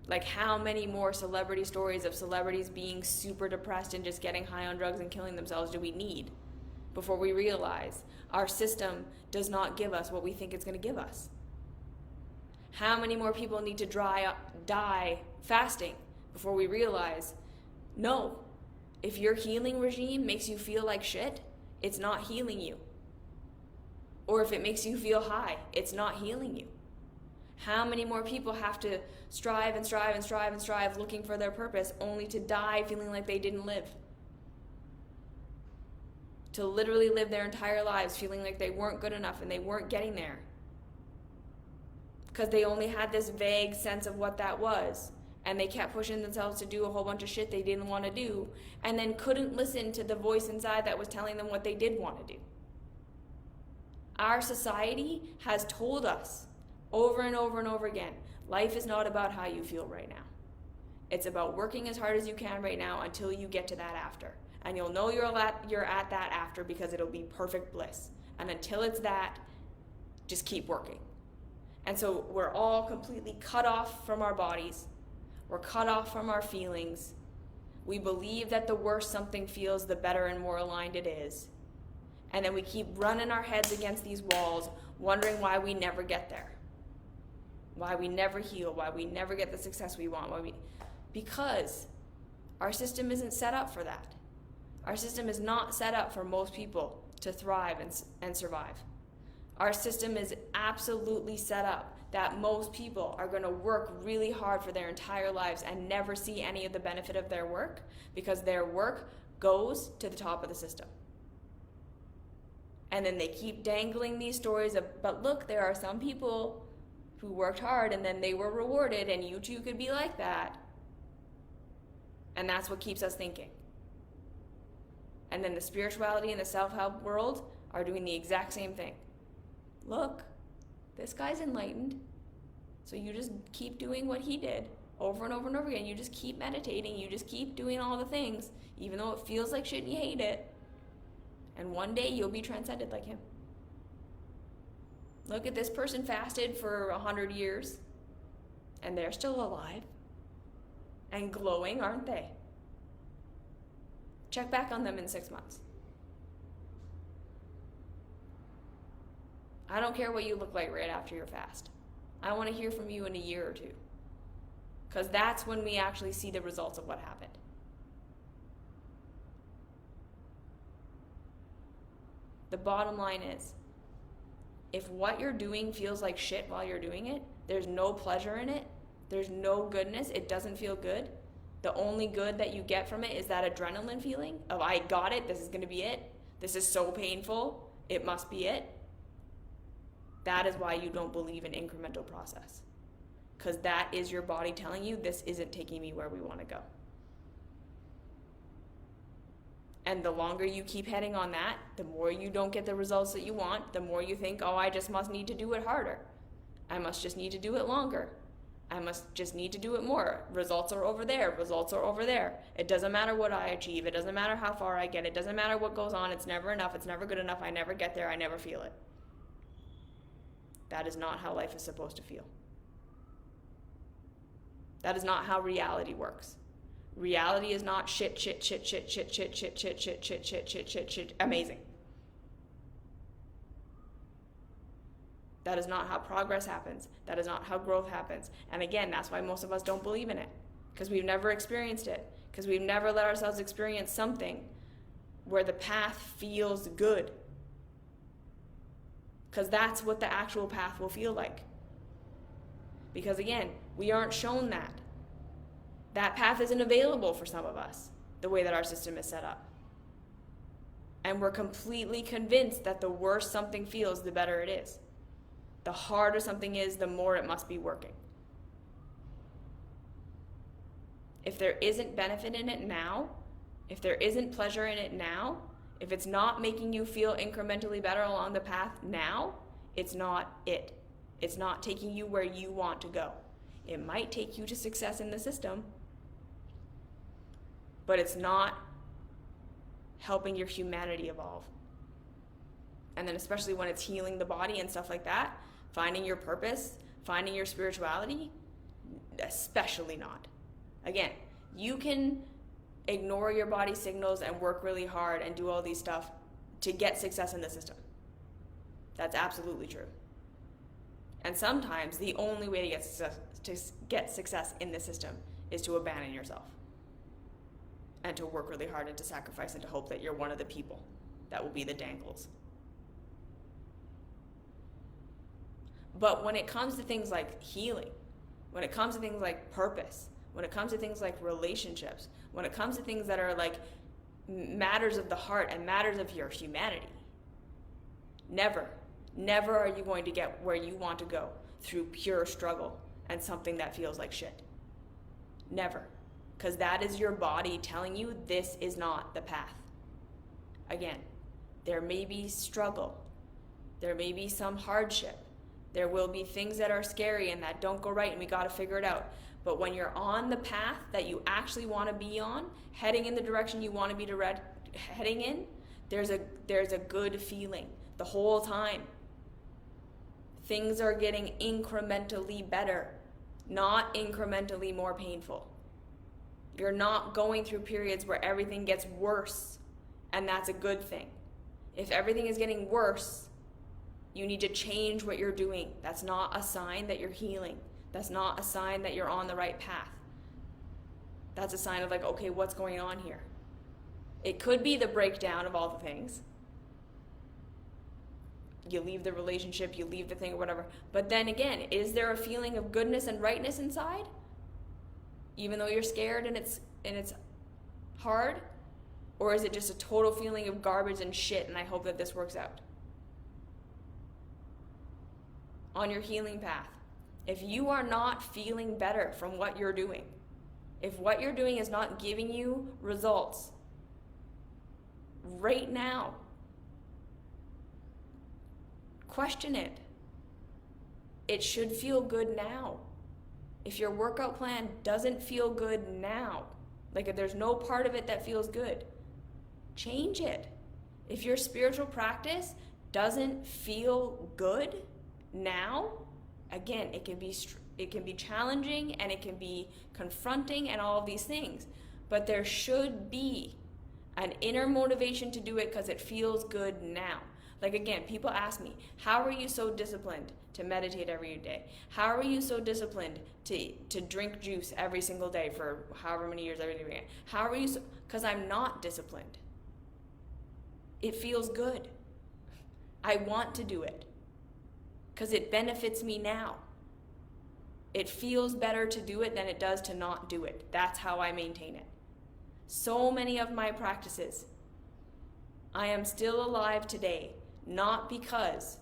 Like, how many more celebrity stories of celebrities being super depressed and just getting high on drugs and killing themselves do we need before we realize our system does not give us what we think it's going to give us? How many more people need to die fasting before we realize, no, if your healing regime makes you feel like shit, it's not healing you. Or if it makes you feel high, it's not healing you. How many more people have to strive and strive and strive and strive looking for their purpose only to die feeling like they didn't live? to literally live their entire lives feeling like they weren't good enough and they weren't getting there. Because they only had this vague sense of what that was. And they kept pushing themselves to do a whole bunch of shit they didn't want to do, and then couldn't listen to the voice inside that was telling them what they did want to do. Our society has told us over and over and over again, life is not about how you feel right now. It's about working as hard as you can right now until you get to that after. And you'll know you're at that after because it'll be perfect bliss. And until it's that, just keep working. And so we're all completely cut off from our bodies. We're cut off from our feelings. We believe that the worse something feels, the better and more aligned it is. And then we keep running our heads against these walls, wondering why we never get there. Why we never heal, why we never get the success we want. Because our system isn't set up for that. Our system is not set up for most people to thrive and survive. Our system is absolutely set up that most people are going to work really hard for their entire lives and never see any of the benefit of their work because their work goes to the top of the system. And then they keep dangling these stories of, but look, there are some people who worked hard and then they were rewarded and you too could be like that. And that's what keeps us thinking. And then the spirituality and the self-help world are doing the exact same thing. Look, this guy's enlightened, so you just keep doing what he did over and over and over again. You just keep meditating, you just keep doing all the things, even though it feels like shit and you hate it. And one day you'll be transcended like him. Look at this person fasted for 100 years, and they're still alive and glowing, aren't they? Check back on them in 6 months. I don't care what you look like right after your fast. I want to hear from you in a year or two. Because that's when we actually see the results of what happened. The bottom line is, if what you're doing feels like shit while you're doing it, there's no pleasure in it, there's no goodness, it doesn't feel good, the only good that you get from it is that adrenaline feeling of, I got it, this is going to be it, this is so painful, it must be it. That is why you don't believe in incremental process. Because that is your body telling you, this isn't taking me where we want to go. And the longer you keep heading on that, the more you don't get the results that you want, the more you think, oh, I just must need to do it harder. I must just need to do it longer. I must just need to do it more. Results are over there. Results are over there. It doesn't matter what I achieve. It doesn't matter how far I get. It doesn't matter what goes on. It's never enough. It's never good enough. I never get there. I never feel it. That is not how life is supposed to feel. That is not how reality works. Reality is not shit, amazing. That is not how progress happens. That is not how growth happens. And again, that's why most of us don't believe in it. Because we've never experienced it. Because we've never let ourselves experience something where the path feels good. Because that's what the actual path will feel like. Because again, we aren't shown that. That path isn't available for some of us, the way that our system is set up. And we're completely convinced that the worse something feels, the better it is. The harder something is, the more it must be working. If there isn't benefit in it now, if there isn't pleasure in it now, if it's not making you feel incrementally better along the path now, it's not it. It's not taking you where you want to go. It might take you to success in the system, but it's not helping your humanity evolve. And then especially when it's healing the body and stuff like that, finding your purpose, finding your spirituality, especially not. Again, you can ignore your body signals and work really hard and do all these stuff to get success in the system. That's absolutely true. And sometimes the only way to get success in the system is to abandon yourself and to work really hard and to sacrifice and to hope that you're one of the people that will be the dangles. But when it comes to things like healing, when it comes to things like purpose, when it comes to things like relationships, when it comes to things that are like matters of the heart and matters of your humanity. Never are you going to get where you want to go through pure struggle and something that feels like shit. Never. Because that is your body telling you this is not the path. Again, there may be struggle. There may be some hardship. There will be things that are scary and that don't go right, and we got to figure it out. But when you're on the path that you actually want to be on, heading in the direction you want to be heading in, there's a good feeling the whole time. Things are getting incrementally better, not incrementally more painful. You're not going through periods where everything gets worse, and that's a good thing. If everything is getting worse, you need to change what you're doing. That's not a sign that you're healing. That's not a sign that you're on the right path. That's a sign of like, okay, what's going on here? It could be the breakdown of all the things. You leave the relationship, you leave the thing or whatever. But then again, is there a feeling of goodness and rightness inside? Even though you're scared and it's hard? Or is it just a total feeling of garbage and shit, and I hope that this works out? On your healing path, if you are not feeling better from what you're doing, if what you're doing is not giving you results right now, question it. It should feel good now. If your workout plan doesn't feel good now, like if there's no part of it that feels good, change it. If your spiritual practice doesn't feel good now, again, it can be challenging and it can be confronting and all of these things, but there should be an inner motivation to do it because it feels good now. Like again, people ask me, how are you so disciplined to meditate every day? How are you so disciplined to drink juice every single day for however many years every day? How are you so? Because I'm not disciplined. It feels good. I want to do it because it benefits me now. It feels better to do it than it does to not do it. That's how I maintain it. So many of my practices, I am still alive today, not because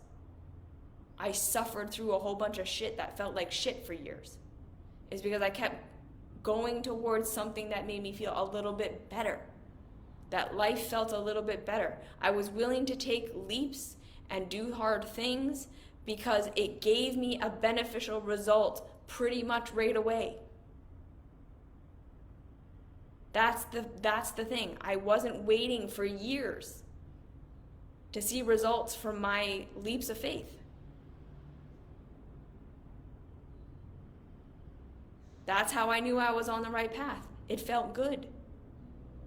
I suffered through a whole bunch of shit that felt like shit for years. It's because I kept going towards something that made me feel a little bit better. That life felt a little bit better. I was willing to take leaps and do hard things because it gave me a beneficial result pretty much right away. That's the thing. I wasn't waiting for years to see results from my leaps of faith. That's how I knew I was on the right path. It felt good.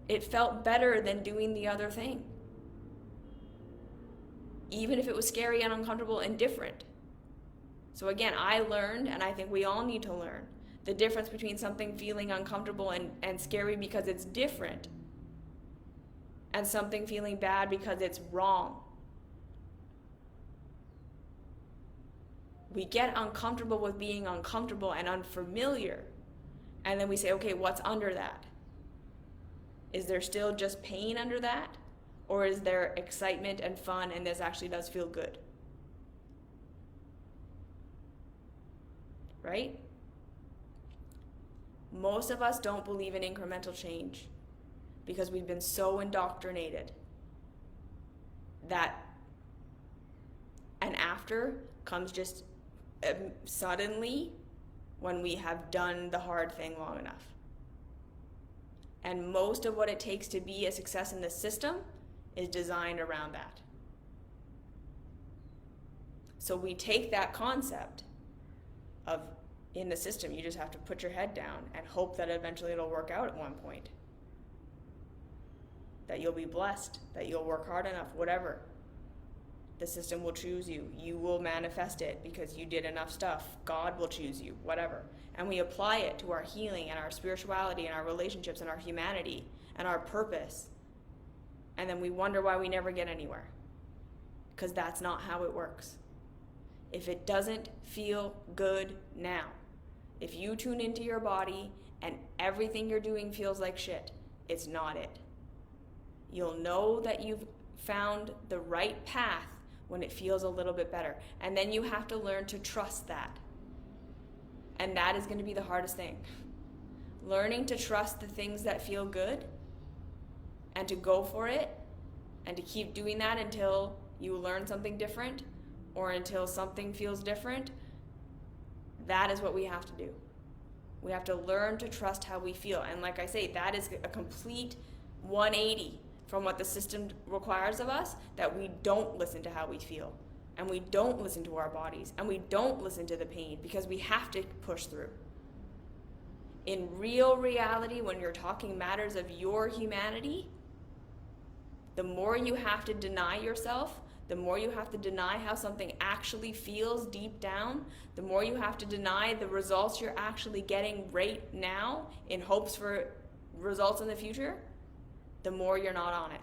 It felt better than doing the other thing. Even if it was scary and uncomfortable and different. So again, I learned, and I think we all need to learn, the difference between something feeling uncomfortable and scary because it's different and something feeling bad because it's wrong. We get uncomfortable with being uncomfortable and unfamiliar, and then we say, okay, what's under that? Is there still just pain under that? Or is there excitement and fun and this actually does feel good? Right? Most of us don't believe in incremental change because we've been so indoctrinated that and after comes just suddenly when we have done the hard thing long enough. And most of what it takes to be a success in this system is designed around that. So we take that concept of in the system, you just have to put your head down and hope that eventually it'll work out at one point. That you'll be blessed, that you'll work hard enough, whatever. The system will choose you. You will manifest it because you did enough stuff. God will choose you, whatever. And we apply it to our healing and our spirituality and our relationships and our humanity and our purpose. And then we wonder why we never get anywhere. Because that's not how it works. If it doesn't feel good now, if you tune into your body and everything you're doing feels like shit, it's not it. You'll know that you've found the right path when it feels a little bit better. And then you have to learn to trust that. And that is going to be the hardest thing. Learning to trust the things that feel good and to go for it and to keep doing that until you learn something different or until something feels different. That is what we have to do. We have to learn to trust how we feel. And like I say, that is a complete 180 from what the system requires of us, that we don't listen to how we feel. And we don't listen to our bodies. And we don't listen to the pain because we have to push through. In real reality, when you're talking matters of your humanity, the more you have to deny yourself, the more you have to deny how something actually feels deep down, the more you have to deny the results you're actually getting right now in hopes for results in the future, the more you're not on it.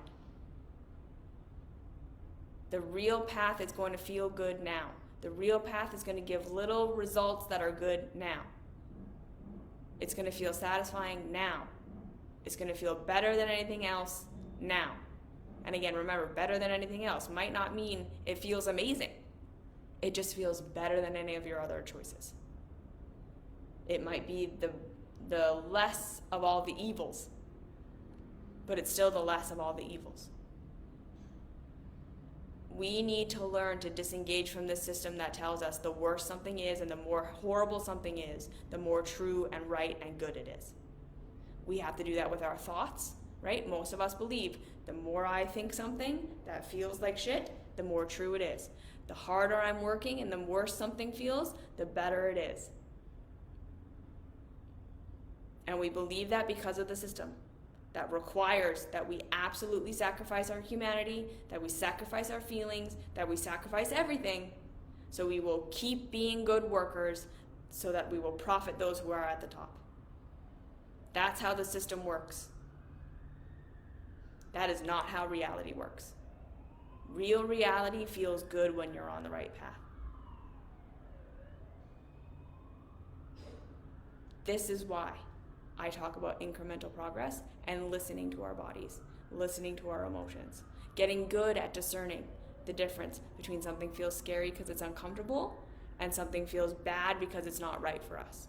The real path is going to feel good now. The real path is going to give little results that are good now. It's going to feel satisfying now. It's going to feel better than anything else now. And again, remember, better than anything else might not mean it feels amazing. It just feels better than any of your other choices. It might be the less of all the evils, but it's still the less of all the evils. We need to learn to disengage from this system that tells us the worse something is and the more horrible something is, the more true and right and good it is. We have to do that with our thoughts, right? Most of us believe the more I think something that feels like shit, the more true it is. The harder I'm working and the worse something feels, the better it is. And we believe that because of the system that requires that we absolutely sacrifice our humanity, that we sacrifice our feelings, that we sacrifice everything, so we will keep being good workers so that we will profit those who are at the top. That's how the system works. That is not how reality works. Real reality feels good when you're on the right path. This is why I talk about incremental progress and listening to our bodies, listening to our emotions, getting good at discerning the difference between something feels scary because it's uncomfortable and something feels bad because it's not right for us.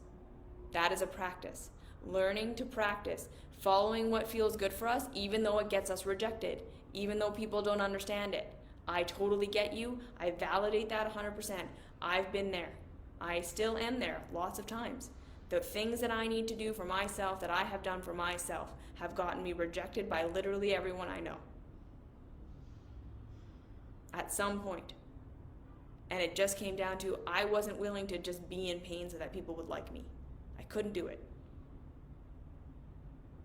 That is a practice. Learning to practice following what feels good for us, even though it gets us rejected, even though people don't understand it. I totally get you. I validate that 100%. I've been there. I still am there lots of times. The things that I need to do for myself, that I have done for myself, have gotten me rejected by literally everyone I know. At some point. And it just came down to I wasn't willing to just be in pain so that people would like me. I couldn't do it.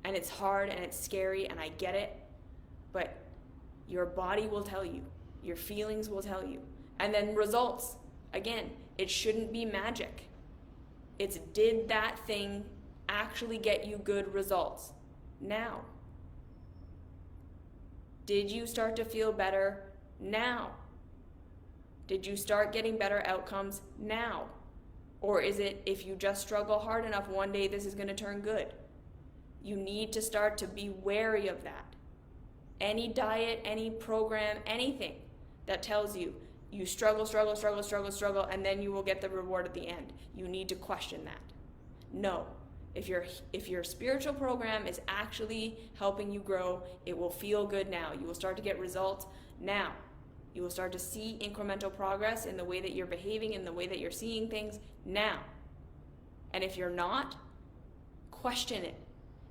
And it's hard and it's scary and I get it, but your body will tell you, your feelings will tell you. And then results, again, it shouldn't be magic. It's did that thing actually get you good results now? Did you start to feel better now? Did you start getting better outcomes now? Or is it if you just struggle hard enough, one day this is going to turn good? You need to start to be wary of that. Any diet, any program, anything that tells you you struggle, and then you will get the reward at the end. You need to question that. No. If your spiritual program is actually helping you grow, it will feel good now. You will start to get results now. You will start to see incremental progress in the way that you're behaving, in the way that you're seeing things now. And if you're not, question it.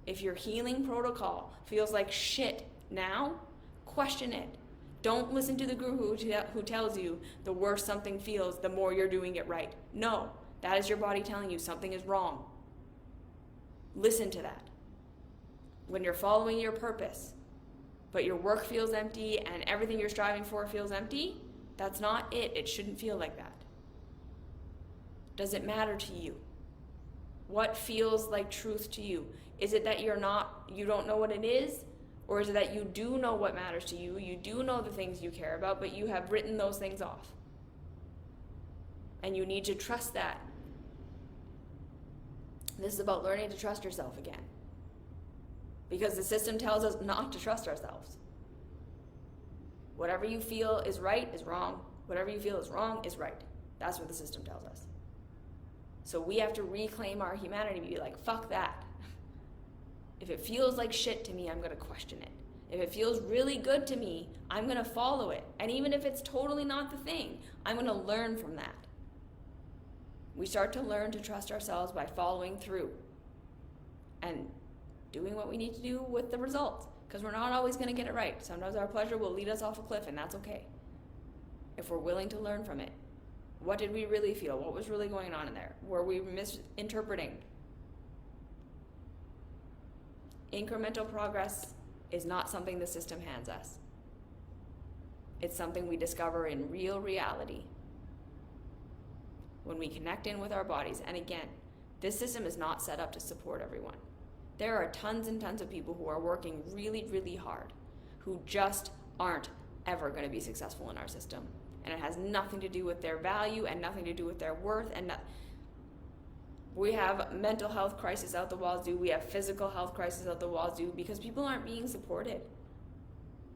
If your healing protocol feels like shit now, question it. Don't listen to the guru who tells you the worse something feels, the more you're doing it right. No, that is your body telling you something is wrong. Listen to that. When you're following your purpose, but your work feels empty and everything you're striving for feels empty, that's not it. It shouldn't feel like that. Does it matter to you? What feels like truth to you? Is it that you don't know what it is? Or is it that you do know what matters to you? You do know the things you care about, but you have written those things off. And you need to trust that. This is about learning to trust yourself again. Because the system tells us not to trust ourselves. Whatever you feel is right is wrong. Whatever you feel is wrong is right. That's what the system tells us. So we have to reclaim our humanity and be like, fuck that. If it feels like shit to me, I'm going to question it. If it feels really good to me, I'm going to follow it. And even if it's totally not the thing, I'm going to learn from that. We start to learn to trust ourselves by following through and doing what we need to do with the results. Because we're not always going to get it right. Sometimes our pleasure will lead us off a cliff, and that's okay. If we're willing to learn from it. What did we really feel? What was really going on in there? Were we misinterpreting? Incremental progress is not something the system hands us. It's something we discover in real reality when we connect in with our bodies. And again, this system is not set up to support everyone. There are tons and tons of people who are working really, really hard who just aren't ever going to be successful in our system. And it has nothing to do with their value and nothing to do with their worth. And we have mental health crisis out the wazoo. We have physical health crisis out the wazoo because people aren't being supported.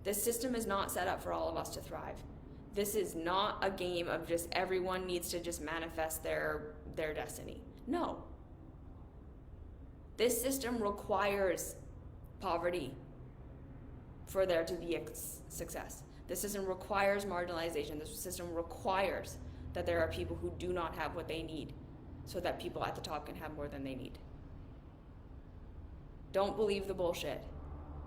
This system is not set up for all of us to thrive. This is not a game of just everyone needs to just manifest their destiny. No. This system requires poverty for there to be success. This system requires marginalization. This system requires that there are people who do not have what they need so that people at the top can have more than they need. Don't believe the bullshit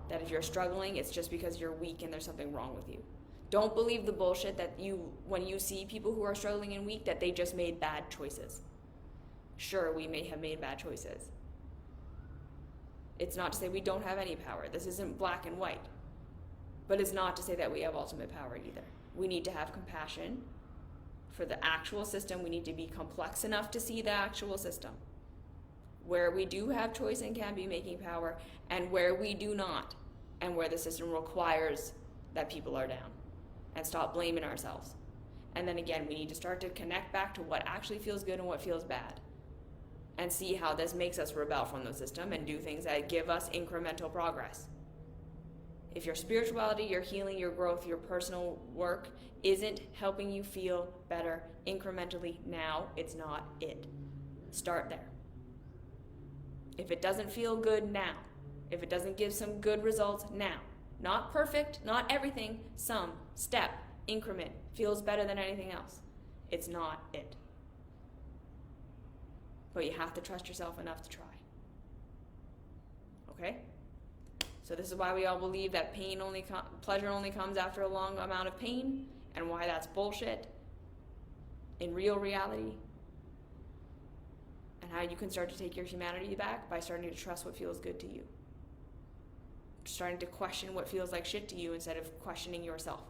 that if you're struggling, it's just because you're weak and there's something wrong with you. Don't believe the bullshit that when you see people who are struggling and weak, that they just made bad choices. Sure, we may have made bad choices. It's not to say we don't have any power. This isn't black and white. But it's not to say that we have ultimate power either. We need to have compassion for the actual system. We need to be complex enough to see the actual system. Where we do have choice and can be making power, and where we do not, and where the system requires that people are down. And stop blaming ourselves. And then again, we need to start to connect back to what actually feels good and what feels bad. And see how this makes us rebel from the system and do things that give us incremental progress. If your spirituality, your healing, your growth, your personal work isn't helping you feel better incrementally now, it's not it. Start there. If it doesn't feel good now, if it doesn't give some good results now, not perfect, not everything, some step, increment, feels better than anything else, it's not it. But you have to trust yourself enough to try. Okay? So this is why we all believe that pleasure only comes after a long amount of pain, and why that's bullshit in real reality, and how you can start to take your humanity back by starting to trust what feels good to you. Starting to question what feels like shit to you instead of questioning yourself.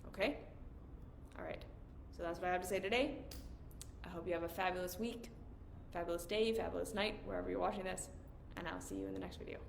Okay? All right. So that's what I have to say today. I hope you have a fabulous week, fabulous day, fabulous night, wherever you're watching this. And I'll see you in the next video.